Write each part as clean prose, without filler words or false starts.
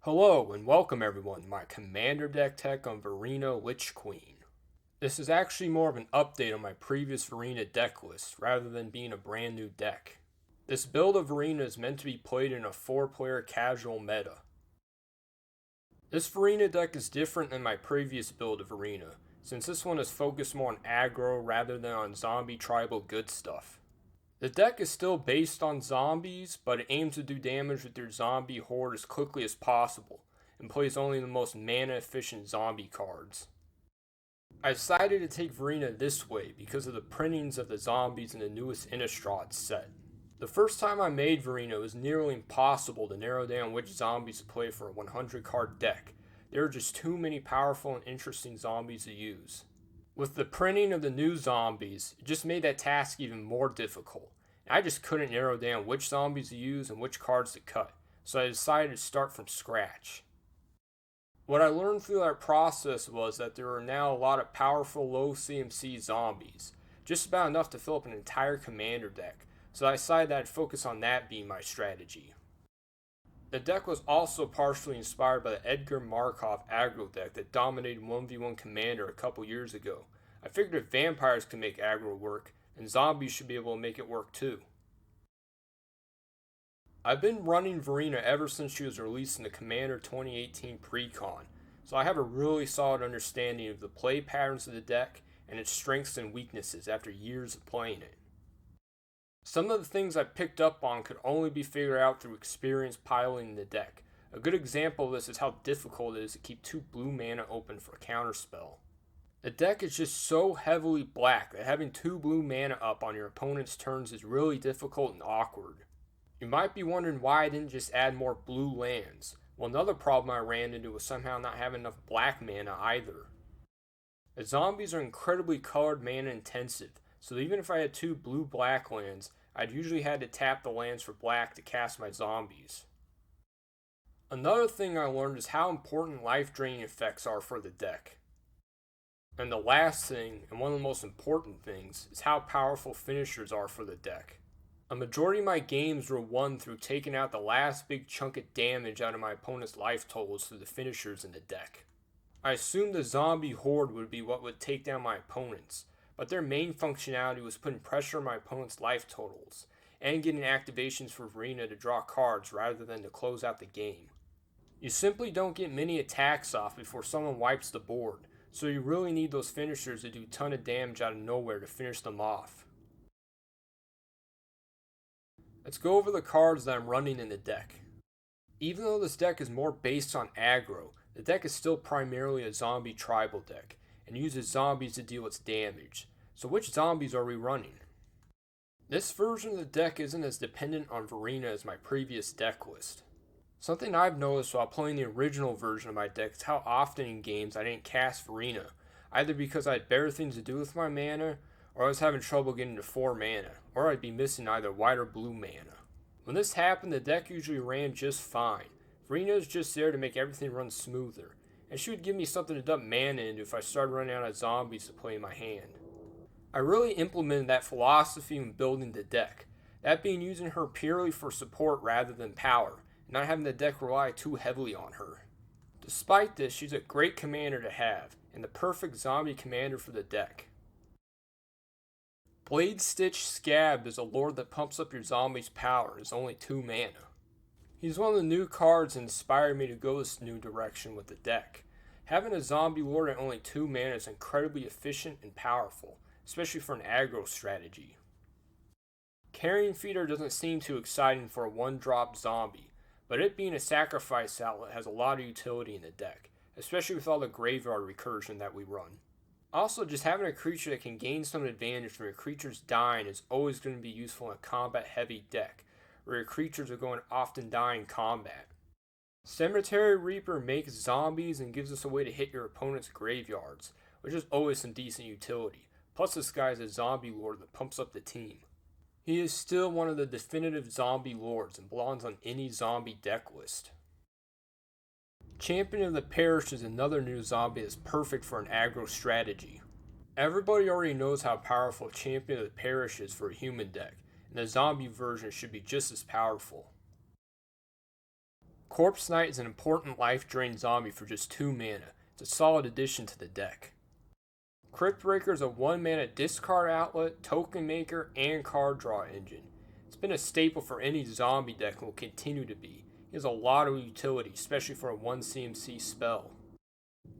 Hello and welcome everyone to my Commander deck tech on Varina Lich Queen. This is actually more of an update on my previous Varina deck list rather than being a brand new deck. This build of Varina is meant to be played in a 4-player casual meta. This Varina deck is different than my previous build of Varina, since this one is focused more on aggro rather than on zombie tribal good stuff. The deck is still based on zombies, but it aims to do damage with your zombie horde as quickly as possible, and plays only the most mana efficient zombie cards. I decided to take Varina this way because of the printings of the zombies in the newest Innistrad set. The first time I made Varina, it was nearly impossible to narrow down which zombies to play for a 100 card deck. There were just too many powerful and interesting zombies to use. With the printing of the new zombies, it just made that task even more difficult. I just couldn't narrow down which zombies to use and which cards to cut, so I decided to start from scratch. What I learned through that process was that there are now a lot of powerful low CMC zombies, just about enough to fill up an entire commander deck, so I decided that I'd focus on that being my strategy. The deck was also partially inspired by the Edgar Markov aggro deck that dominated 1v1 Commander a couple years ago. I figured if vampires can make aggro work, then zombies should be able to make it work too. I've been running Varina ever since she was released in the Commander 2018 pre-con, so I have a really solid understanding of the play patterns of the deck and its strengths and weaknesses after years of playing it. Some of the things I picked up on could only be figured out through experience piloting the deck. A good example of this is how difficult it is to keep 2 blue mana open for a counterspell. The deck is just so heavily black that having 2 blue mana up on your opponent's turns is really difficult and awkward. You might be wondering why I didn't just add more blue lands. Well, another problem I ran into was somehow not having enough black mana either. The zombies are incredibly colored mana intensive, so even if I had 2 blue-black lands, I'd usually had to tap the lands for black to cast my zombies. Another thing I learned is how important life-draining effects are for the deck. And the last thing, and one of the most important things, is how powerful finishers are for the deck. A majority of my games were won through taking out the last big chunk of damage out of my opponent's life totals through the finishers in the deck. I assumed the zombie horde would be what would take down my opponents, but their main functionality was putting pressure on my opponent's life totals, and getting activations for Varina to draw cards rather than to close out the game. You simply don't get many attacks off before someone wipes the board, so you really need those finishers to do a ton of damage out of nowhere to finish them off. Let's go over the cards that I'm running in the deck. Even though this deck is more based on aggro, the deck is still primarily a zombie tribal deck, and uses zombies to deal its damage. So which zombies are we running? This version of the deck isn't as dependent on Varina as my previous deck list. Something I've noticed while playing the original version of my deck is how often in games I didn't cast Varina, either because I had better things to do with my mana, or I was having trouble getting to 4 mana, or I'd be missing either white or blue mana. When this happened, the deck usually ran just fine. Varina is just there to make everything run smoother, and she would give me something to dump mana into if I started running out of zombies to play in my hand. I really implemented that philosophy when building the deck, that being using her purely for support rather than power, and not having the deck rely too heavily on her. Despite this, she's a great commander to have, and the perfect zombie commander for the deck. Blade Stitch Scab is a lord that pumps up your zombie's power and is only 2 mana. He's one of the new cards that inspired me to go this new direction with the deck. Having a zombie lord at only 2 mana is incredibly efficient and powerful, especially for an aggro strategy. Carrion Feeder doesn't seem too exciting for a 1-drop zombie, but it being a sacrifice outlet has a lot of utility in the deck, especially with all the graveyard recursion that we run. Also, just having a creature that can gain some advantage from your creatures dying is always going to be useful in a combat-heavy deck, where your creatures are going to often die in combat. Cemetery Reaper makes zombies and gives us a way to hit your opponent's graveyards, which is always some decent utility. Plus this guy is a zombie lord that pumps up the team. He is still one of the definitive zombie lords and belongs on any zombie deck list. Champion of the Parish is another new zombie that's perfect for an aggro strategy. Everybody already knows how powerful Champion of the Parish is for a human deck, and the zombie version should be just as powerful. Corpse Knight is an important life drain zombie for just 2 mana. It's a solid addition to the deck. Crypt Breaker is a 1 mana discard outlet, token maker, and card draw engine. It's been a staple for any zombie deck and will continue to be. It has a lot of utility, especially for a 1 CMC spell.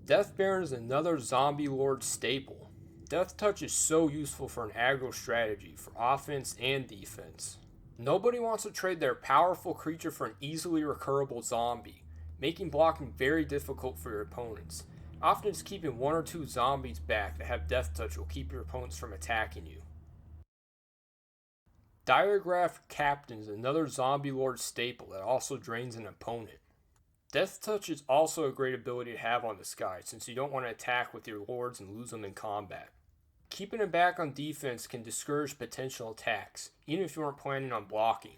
Death Baron is another zombie lord staple. Death Touch is so useful for an aggro strategy, for offense and defense. Nobody wants to trade their powerful creature for an easily recurable zombie, making blocking very difficult for your opponents. Often just keeping 1 or 2 zombies back that have Death Touch will keep your opponents from attacking you. Diregraph Captain is another zombie lord staple that also drains an opponent. Death Touch is also a great ability to have on this guy, since you don't want to attack with your lords and lose them in combat. Keeping him back on defense can discourage potential attacks, even if you aren't planning on blocking.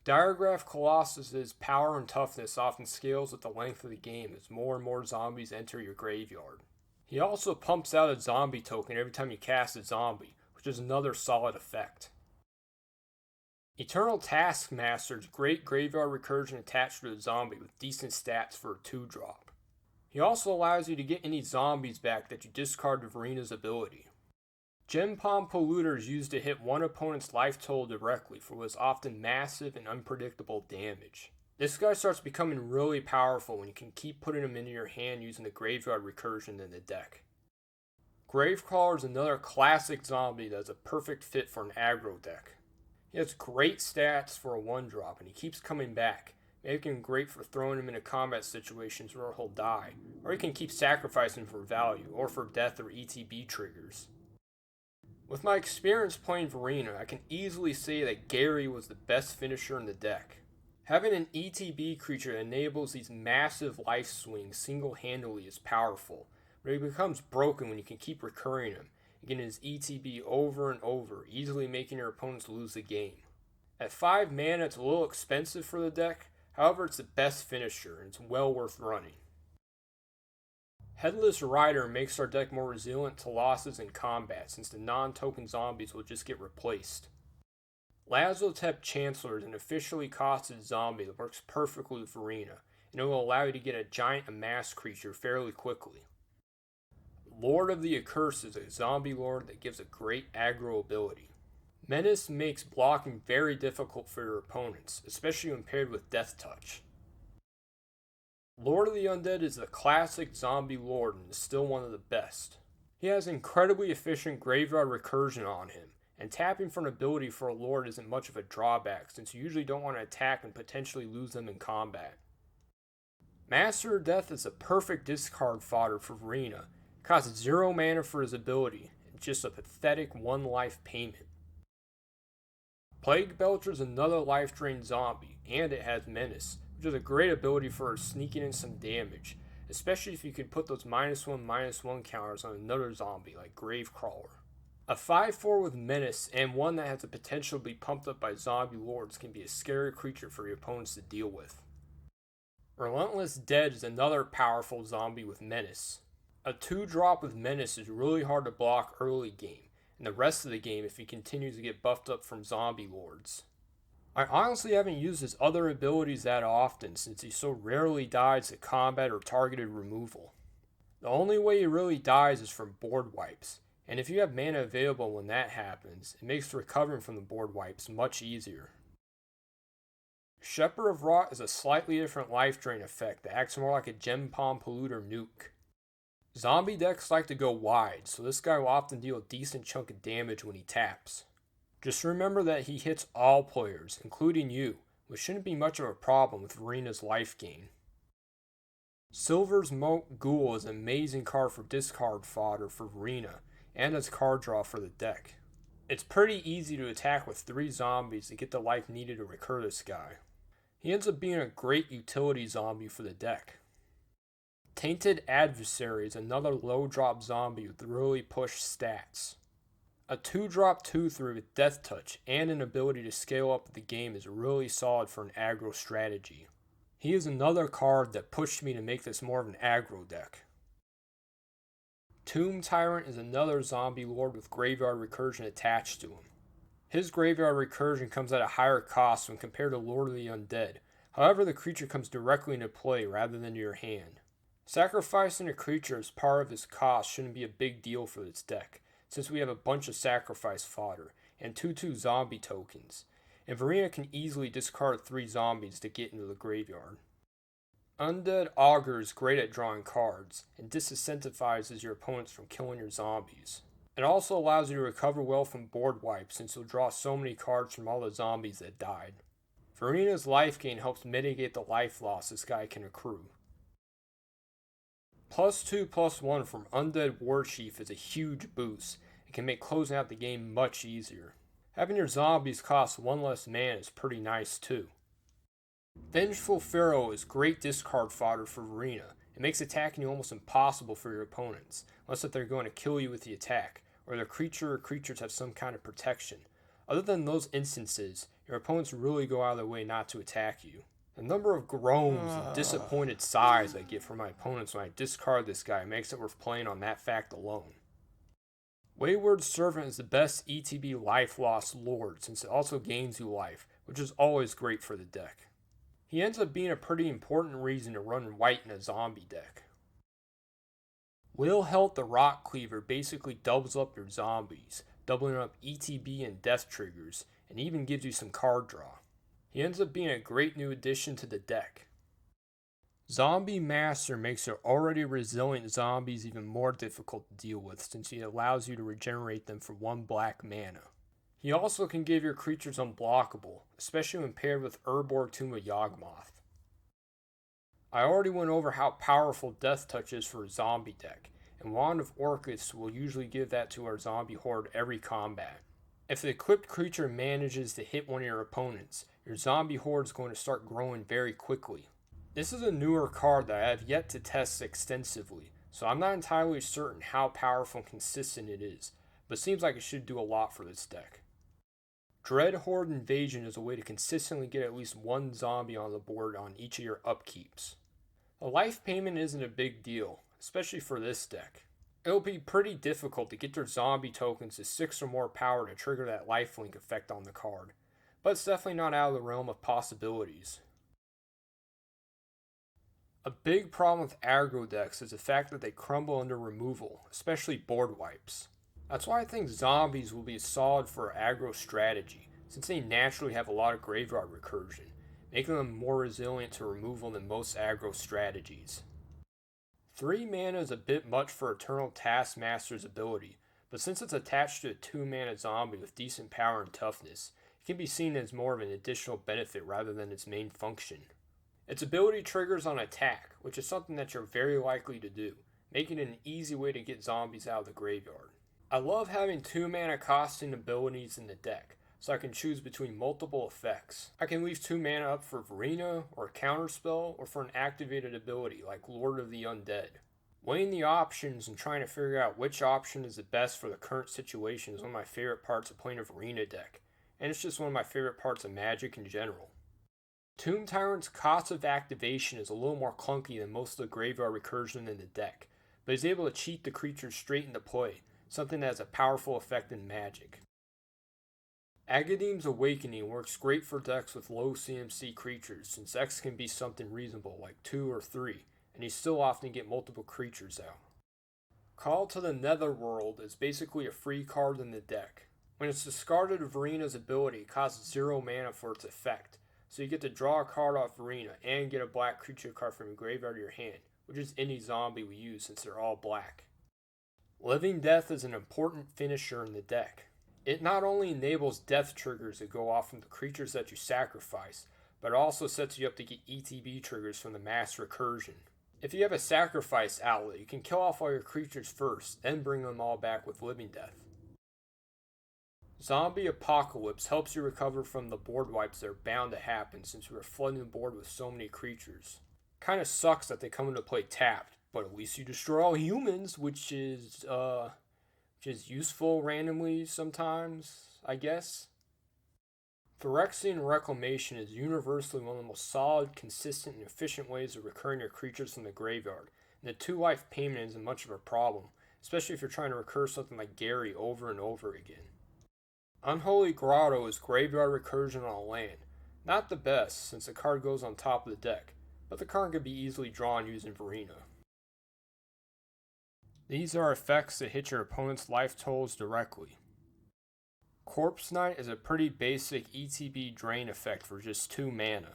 Diregraph Colossus's power and toughness often scales with the length of the game as more and more zombies enter your graveyard. He also pumps out a zombie token every time you cast a zombie, which is another solid effect. Eternal Taskmaster is great graveyard recursion attached to a zombie with decent stats for a 2-drop. He also allows you to get any zombies back that you discard to Varina's ability. Gem Palm Polluter is used to hit one opponent's life total directly for what is often massive and unpredictable damage. This guy starts becoming really powerful when you can keep putting him into your hand using the graveyard recursion in the deck. Gravecrawler is another classic zombie that is a perfect fit for an aggro deck. He has great stats for a 1-drop and he keeps coming back, making him great for throwing him into combat situations where he'll die, or you can keep sacrificing for value, or for death or ETB triggers. With my experience playing Varina, I can easily say that Gary was the best finisher in the deck. Having an ETB creature that enables these massive life swings single-handedly is powerful, but he becomes broken when you can keep recurring him, and getting his ETB over and over, easily making your opponents lose the game. At 5 mana, it's a little expensive for the deck. However, it's the best finisher, and it's well worth running. Headless Rider makes our deck more resilient to losses in combat, since the non-token zombies will just get replaced. Lazotep Chancellor is an officially costed zombie that works perfectly with Varina, and it will allow you to get a giant amass creature fairly quickly. Lord of the Accursed is a zombie lord that gives a great aggro ability. Menace makes blocking very difficult for your opponents, especially when paired with Death Touch. Lord of the Undead is the classic zombie lord and is still one of the best. He has incredibly efficient graveyard recursion on him, and tapping for an ability for a lord isn't much of a drawback since you usually don't want to attack and potentially lose them in combat. Master of Death is a perfect discard fodder for Varina. It costs 0 mana for his ability, and just a pathetic 1 life payment. Plague Belcher is another life drain zombie, and it has Menace, which is a great ability for sneaking in some damage, especially if you could put those -1/-1 counters on another zombie like Gravecrawler. A 5/4 with Menace and one that has the potential to be pumped up by zombie lords can be a scary creature for your opponents to deal with. Relentless Dead is another powerful zombie with Menace. A 2-drop with Menace is really hard to block early game, and the rest of the game if he continues to get buffed up from zombie lords. I honestly haven't used his other abilities that often since he so rarely dies to combat or targeted removal. The only way he really dies is from board wipes, and if you have mana available when that happens, it makes recovering from the board wipes much easier. Shepherd of Rot is a slightly different life drain effect that acts more like a Gem Palm Polluter nuke. Zombie decks like to go wide, so this guy will often deal a decent chunk of damage when he taps. Just remember that he hits all players, including you, which shouldn't be much of a problem with Varina's life gain. Silver's Moat Ghoul is an amazing card for discard fodder for Varina, and as card draw for the deck. It's pretty easy to attack with 3 zombies to get the life needed to recur this guy. He ends up being a great utility zombie for the deck. Tainted Adversary is another low drop zombie with really push stats. A 2-drop 2/3 with Death Touch and an ability to scale up the game is really solid for an aggro strategy. He is another card that pushed me to make this more of an aggro deck. Tomb Tyrant is another zombie lord with graveyard recursion attached to him. His graveyard recursion comes at a higher cost when compared to Lord of the Undead. However, the creature comes directly into play rather than to your hand. Sacrificing a creature as part of its cost shouldn't be a big deal for this deck, since we have a bunch of sacrifice fodder and 2/2 zombie tokens, and Varina can easily discard 3 zombies to get into the graveyard. Undead Aggro is great at drawing cards, and disincentivizes your opponents from killing your zombies. It also allows you to recover well from board wipes, since you'll draw so many cards from all the zombies that died. Varina's life gain helps mitigate the life loss this guy can accrue. +2/+1 from Undead Warchief is a huge boost. It can make closing out the game much easier. Having your zombies cost 1 less mana is pretty nice too. Vengeful Pharaoh is great discard fodder for Varina. It makes attacking you almost impossible for your opponents, unless if they're going to kill you with the attack, or their creature or creatures have some kind of protection. Other than those instances, your opponents really go out of their way not to attack you. The number of groans and disappointed sighs I get from my opponents when I discard this guy makes it worth playing on that fact alone. Wayward Servant is the best ETB life loss lord, since it also gains you life, which is always great for the deck. He ends up being a pretty important reason to run white in a zombie deck. Will Helt the Rock Cleaver basically doubles up your zombies, doubling up ETB and death triggers, and even gives you some card draw. He ends up being a great new addition to the deck. Zombie Master makes your already resilient zombies even more difficult to deal with, since he allows you to regenerate them for 1 black mana. He also can give your creatures unblockable, especially when paired with Urborg Tomb of Yawgmoth. I already went over how powerful Death Touch is for a zombie deck, and Wand of Orcus will usually give that to our zombie horde every combat. If the equipped creature manages to hit one of your opponents, your zombie horde is going to start growing very quickly. This is a newer card that I have yet to test extensively, so I'm not entirely certain how powerful and consistent it is, but seems like it should do a lot for this deck. Dread Horde Invasion is a way to consistently get at least 1 zombie on the board on each of your upkeeps. The life payment isn't a big deal, especially for this deck. It'll be pretty difficult to get your zombie tokens to 6 or more power to trigger that lifelink effect on the card, but it's definitely not out of the realm of possibilities. A big problem with aggro decks is the fact that they crumble under removal, especially board wipes. That's why I think zombies will be solid for aggro strategy, since they naturally have a lot of graveyard recursion, making them more resilient to removal than most aggro strategies. 3 mana is a bit much for Eternal Taskmaster's ability, but since it's attached to a 2 mana zombie with decent power and toughness, it can be seen as more of an additional benefit rather than its main function. Its ability triggers on attack, which is something that you're very likely to do, making it an easy way to get zombies out of the graveyard. I love having 2 mana costing abilities in the deck, so I can choose between multiple effects. I can leave 2 mana up for Varina, or a counterspell, or for an activated ability like Lord of the Undead. Weighing the options and trying to figure out which option is the best for the current situation is one of my favorite parts of playing a Varina deck, and it's just one of my favorite parts of Magic in general. Tomb Tyrant's cost of activation is a little more clunky than most of the graveyard recursion in the deck, but is able to cheat the creatures straight into play, something that has a powerful effect in Magic. Agadeem's Awakening works great for decks with low CMC creatures, since X can be something reasonable like 2 or 3, and you still often get multiple creatures out. Call to the Netherworld is basically a free card in the deck. When it's discarded, Varina's ability, it costs 0 mana for its effect, so you get to draw a card off Varina and get a black creature card from your graveyard to your hand, which is any zombie we use since they're all black. Living Death is an important finisher in the deck. It not only enables death triggers that go off from the creatures that you sacrifice, but it also sets you up to get ETB triggers from the mass recursion. If you have a sacrifice outlet, you can kill off all your creatures first, then bring them all back with Living Death. Zombie Apocalypse helps you recover from the board wipes that are bound to happen since we are flooding the board with so many creatures. Kinda sucks that they come into play tapped, but at least you destroy all humans, which is useful randomly sometimes, I guess. Phyrexian Reclamation is universally one of the most solid, consistent, and efficient ways of recurring your creatures from the graveyard, and the 2 life payment isn't much of a problem, especially if you're trying to recur something like Gary over and over again. Unholy Grotto is graveyard recursion on a land. Not the best, since the card goes on top of the deck, but the card can be easily drawn using Varina. These are effects that hit your opponent's life totals directly. Corpse Knight is a pretty basic ETB drain effect for just 2 mana.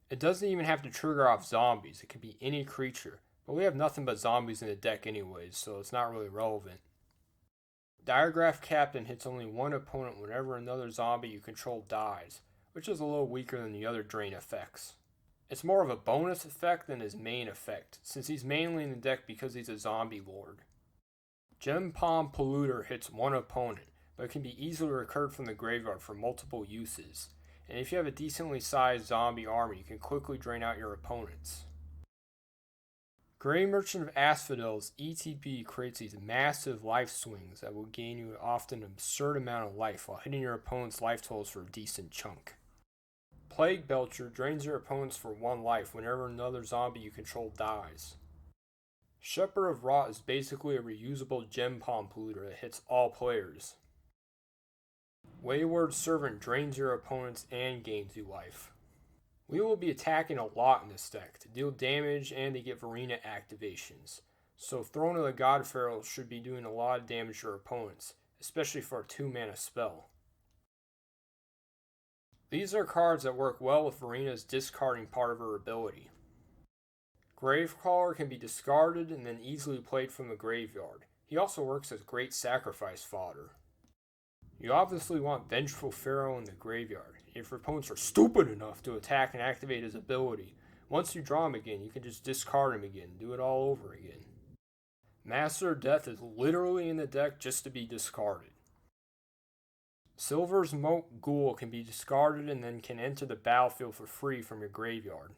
It doesn't even have to trigger off zombies, it can be any creature, but we have nothing but zombies in the deck anyways, so it's not really relevant. Diregraph Captain hits only one opponent whenever another zombie you control dies, which is a little weaker than the other drain effects. It's more of a bonus effect than his main effect, since he's mainly in the deck because he's a zombie lord. Gem Palm Polluter hits one opponent, but it can be easily recurred from the graveyard for multiple uses, and if you have a decently sized zombie army, you can quickly drain out your opponents. Grey Merchant of Asphodel's ETB creates these massive life swings that will gain you an often absurd amount of life while hitting your opponent's life totals for a decent chunk. Plague Belcher drains your opponents for 1 life whenever another zombie you control dies. Shepherd of Rot is basically a reusable Gem Palm Polluter that hits all players. Wayward Servant drains your opponents and gains you life. We will be attacking a lot in this deck to deal damage and to get Varina activations, so Throne of the God Pharaoh should be doing a lot of damage to your opponents, especially for a 2 mana spell. These are cards that work well with Varina's discarding part of her ability. Gravecaller can be discarded and then easily played from the graveyard. He also works as great sacrifice fodder. You obviously want Vengeful Pharaoh in the graveyard. If your opponents are stupid enough to attack and activate his ability, once you draw him again, you can just discard him again, do it all over again. Master of Death is literally in the deck just to be discarded. Silver's Moat Ghoul can be discarded and then can enter the battlefield for free from your graveyard.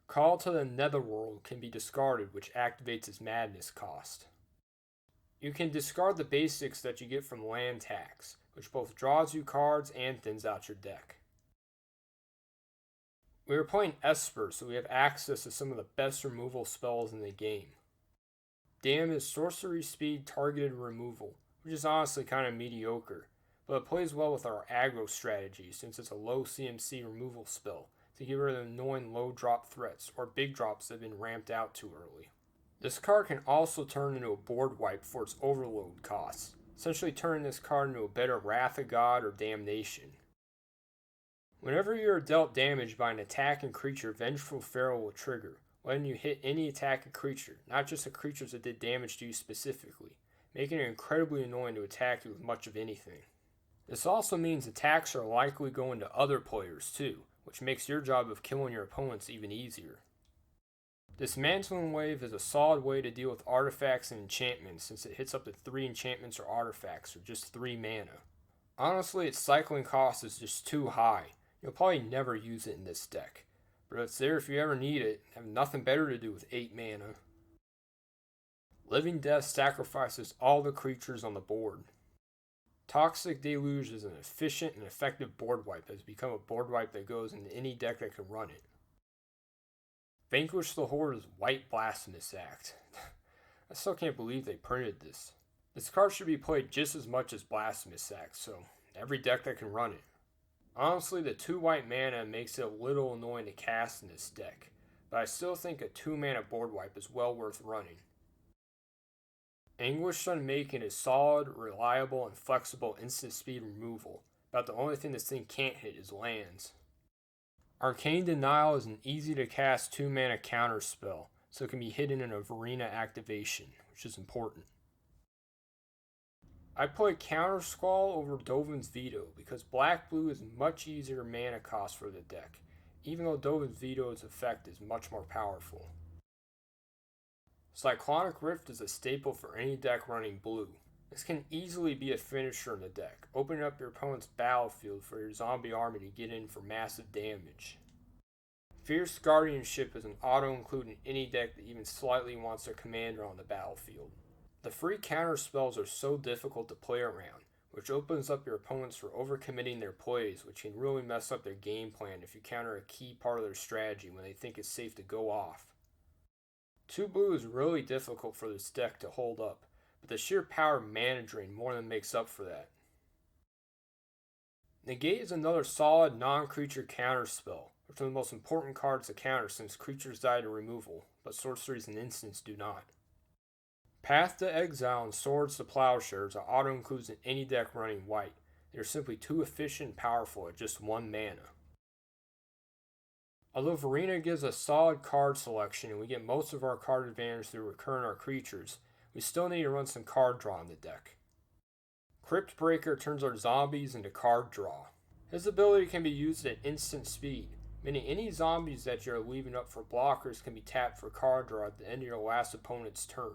Call to the Netherworld can be discarded, which activates its madness cost. You can discard the basics that you get from land tax, which both draws you cards and thins out your deck. We are playing Esper, so we have access to some of the best removal spells in the game. Damn is sorcery speed targeted removal, which is honestly kind of mediocre, but it plays well with our aggro strategy since it's a low CMC removal spell to get rid of annoying low drop threats or big drops that have been ramped out too early. This card can also turn into a board wipe for its overload costs, essentially turning this card into a better Wrath of God or Damnation. Whenever you are dealt damage by an attacking creature, Vengeful Pharaoh will trigger, letting you hit any attacking creature, not just the creatures that did damage to you specifically, making it incredibly annoying to attack you with much of anything. This also means attacks are likely going to other players too, which makes your job of killing your opponents even easier. Dismantling Wave is a solid way to deal with artifacts and enchantments since it hits up to 3 enchantments or artifacts for just 3 mana. Honestly, its cycling cost is just too high. You'll probably never use it in this deck, but it's there if you ever need it. Have nothing better to do with 8 mana. Living Death sacrifices all the creatures on the board. Toxic Deluge is an efficient and effective board wipe that has become a board wipe that goes into any deck that can run it. Vanquish the Horde is White Blasphemous Act. I still can't believe they printed this. This card should be played just as much as Blasphemous Act, so every deck that can run it. Honestly, the 2 white mana makes it a little annoying to cast in this deck, but I still think a 2 mana board wipe is well worth running. Anguished Unmaking is solid, reliable, and flexible instant speed removal. About the only thing this thing can't hit is lands. Arcane Denial is an easy to cast 2 mana counter spell, so it can be hidden in a Varina activation, which is important. I play Counter Squall over Dovin's Veto because black-blue is much easier mana cost for the deck, even though Dovin's Veto's effect is much more powerful. Cyclonic Rift is a staple for any deck running blue. This can easily be a finisher in the deck, opening up your opponent's battlefield for your zombie army to get in for massive damage. Fierce Guardianship is an auto-include in any deck that even slightly wants their commander on the battlefield. The free counter spells are so difficult to play around, which opens up your opponents for overcommitting their plays, which can really mess up their game plan if you counter a key part of their strategy when they think it's safe to go off. 2 blue is really difficult for this deck to hold up, but the sheer power of mana drain more than makes up for that. Negate is another solid non-creature counter spell, which are the most important cards to counter since creatures die to removal, but sorceries and instants do not. Path to Exile and Swords to Plowshares are auto-includes in any deck running white. They are simply too efficient and powerful at just 1 mana. Although Varina gives us solid card selection and we get most of our card advantage through recurring our creatures, we still need to run some card draw in the deck. Crypt Breaker turns our zombies into card draw. His ability can be used at instant speed, meaning any zombies that you're leaving up for blockers can be tapped for card draw at the end of your last opponent's turn.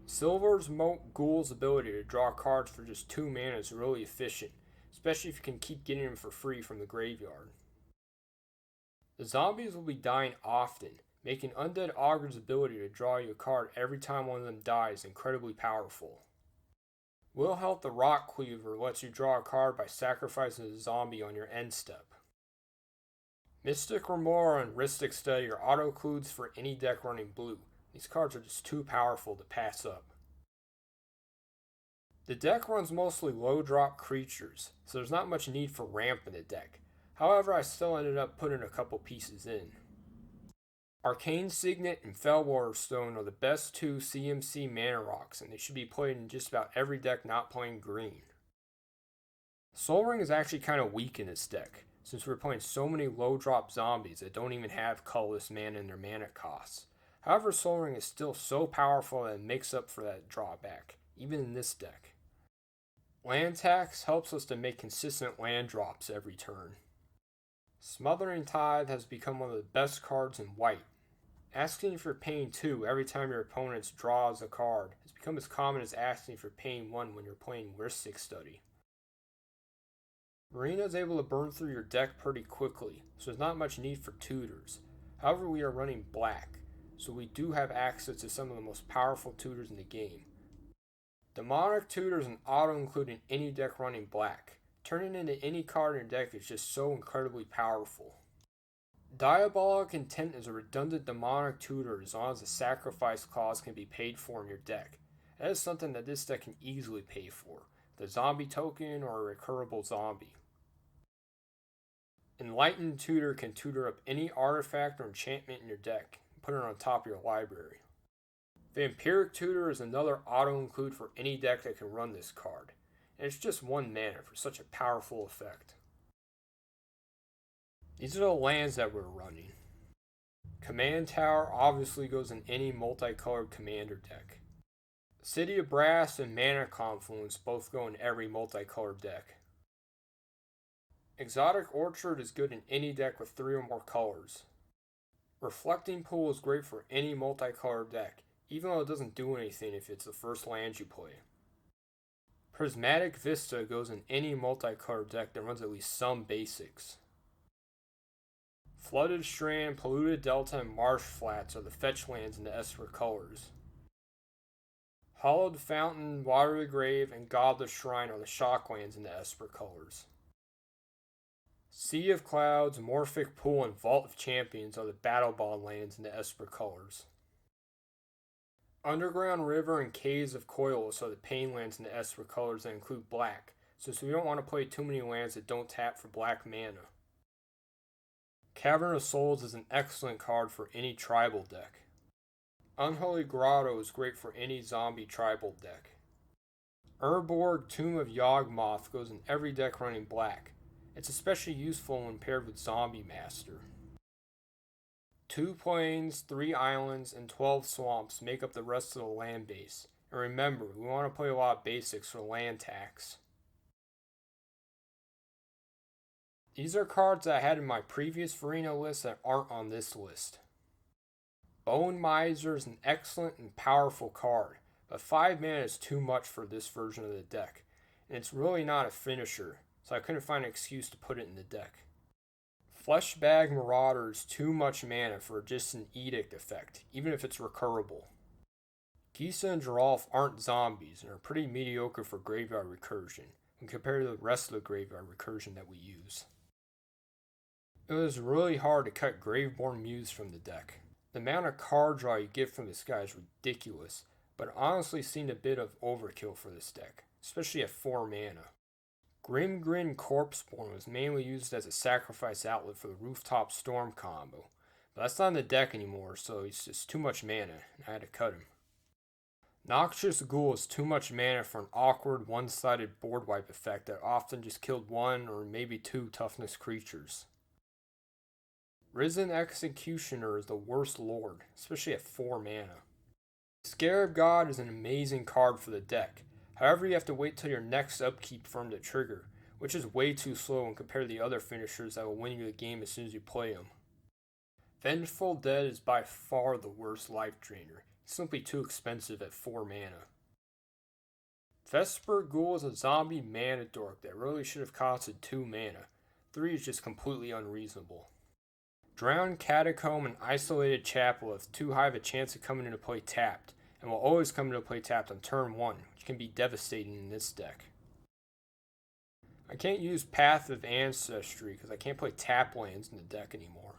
Silver's Moat Ghoul's ability to draw cards for just 2 mana is really efficient, especially if you can keep getting them for free from the graveyard. The zombies will be dying often, making Undead Augur's ability to draw you a card every time one of them dies incredibly powerful. Will Help the Rock Cleaver lets you draw a card by sacrificing a zombie on your end step. Mystic Remora and Rhystic Study are auto-includes for any deck running blue. These cards are just too powerful to pass up. The deck runs mostly low drop creatures, so there's not much need for ramp in the deck. However, I still ended up putting a couple pieces in. Arcane Signet and Fellwater Stone are the best 2 CMC mana rocks, and they should be played in just about every deck not playing green. Sol Ring is actually kind of weak in this deck, since we're playing so many low drop zombies that don't even have colorless mana in their mana costs. However, Sol Ring is still so powerful that it makes up for that drawback, even in this deck. Land Tax helps us to make consistent land drops every turn. Smothering Tithe has become one of the best cards in white. Asking for paying 2 every time your opponent draws a card has become as common as asking for paying 1 when you're playing Rhystic Study. Varina is able to burn through your deck pretty quickly, so there's not much need for tutors. However, we are running black, so we do have access to some of the most powerful tutors in the game. Demonic Tutor is an auto-include in any deck running black. Turning into any card in your deck is just so incredibly powerful. Diabolic Intent is a redundant demonic tutor as long as the sacrifice clause can be paid for in your deck. That is something that this deck can easily pay for, the zombie token or a recurable zombie. Enlightened Tutor can tutor up any artifact or enchantment in your deck and put it on top of your library. Vampiric Tutor is another auto-include for any deck that can run this card, and it's just 1 mana for such a powerful effect. These are the lands that we're running. Command Tower obviously goes in any multicolored commander deck. City of Brass and Mana Confluence both go in every multicolored deck. Exotic Orchard is good in any deck with 3 or more colors. Reflecting Pool is great for any multicolored deck, even though it doesn't do anything if it's the first land you play. Prismatic Vista goes in any multicolored deck that runs at least some basics. Flooded Strand, Polluted Delta, and Marsh Flats are the fetch lands in the Esper colors. Hollowed Fountain, Watery Grave, and Godless Shrine are the shock lands in the Esper colors. Sea of Clouds, Morphic Pool, and Vault of Champions are the Battle Bond lands in the Esper colors. Underground River and Caves of Koilos are the pain lands in the Esper colors that include black, so we don't want to play too many lands that don't tap for black mana. Cavern of Souls is an excellent card for any tribal deck. Unholy Grotto is great for any zombie tribal deck. Urborg Tomb of Yawgmoth goes in every deck running black. It's especially useful when paired with Zombie Master. 2 plains, 3 islands, and 12 swamps make up the rest of the land base. And remember, we want to play a lot of basics for land tax. These are cards that I had in my previous Varina list that aren't on this list. Bone Miser is an excellent and powerful card, but 5 mana is too much for this version of the deck, and it's really not a finisher, so I couldn't find an excuse to put it in the deck. Fleshbag Marauder is too much mana for just an edict effect, even if it's recurable. Gisa and Geralf aren't zombies and are pretty mediocre for graveyard recursion when compared to the rest of the graveyard recursion that we use. It was really hard to cut Graveborn Muse from the deck. The amount of card draw you get from this guy is ridiculous, but it honestly seemed a bit of overkill for this deck, especially at 4 mana. Grim Grin Corpseborn was mainly used as a sacrifice outlet for the Rooftop Storm combo, but that's not in the deck anymore, so he's just too much mana, and I had to cut him. Noxious Ghoul is too much mana for an awkward one-sided board wipe effect that often just killed one or maybe two toughness creatures. Risen Executioner is the worst lord, especially at 4 mana. Scarab God is an amazing card for the deck. However, you have to wait till your next upkeep for him to trigger, which is way too slow when compared to the other finishers that will win you the game as soon as you play him. Vengeful Dead is by far the worst life drainer. He's simply too expensive at 4 mana. Vesper Ghoul is a zombie mana dork that really should have costed 2 mana. 3 is just completely unreasonable. Drowned Catacomb and Isolated Chapel have too high of a chance of coming into play tapped, and will always come into play tapped on turn 1, which can be devastating in this deck. I can't use Path of Ancestry because I can't play tap lands in the deck anymore.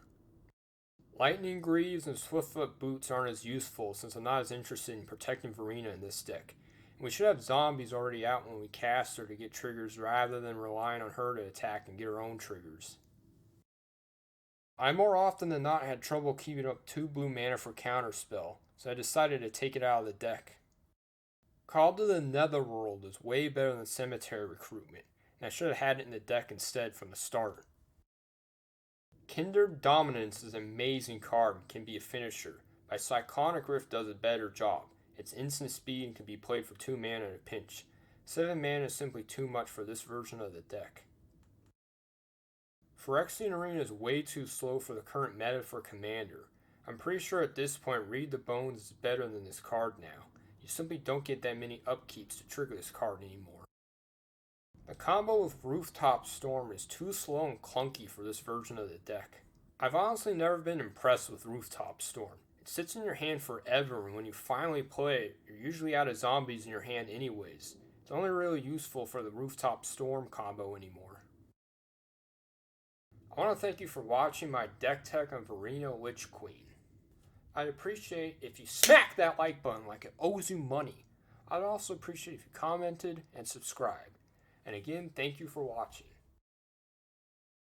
Lightning Greaves and Swiftfoot Boots aren't as useful since I'm not as interested in protecting Varina in this deck. And we should have zombies already out when we cast her to get triggers rather than relying on her to attack and get her own triggers. I more often than not had trouble keeping up 2 blue mana for Counterspell, so I decided to take it out of the deck. Call to the Netherworld is way better than Cemetery Recruitment, and I should have had it in the deck instead from the start. Kindred Dominance is an amazing card and can be a finisher, but Cyclonic Rift does a better job. It's instant speed and can be played for 2 mana in a pinch. 7 mana is simply too much for this version of the deck. Phyrexian Arena is way too slow for the current meta for Commander. I'm pretty sure at this point Read the Bones is better than this card now. You simply don't get that many upkeeps to trigger this card anymore. The combo with Rooftop Storm is too slow and clunky for this version of the deck. I've honestly never been impressed with Rooftop Storm. It sits in your hand forever, and when you finally play it, you're usually out of zombies in your hand anyways. It's only really useful for the Rooftop Storm combo anymore. I want to thank you for watching my deck tech on Varina Lich Queen. I'd appreciate if you smack that like button like it owes you money. I'd also appreciate if you commented and subscribed. And again, thank you for watching.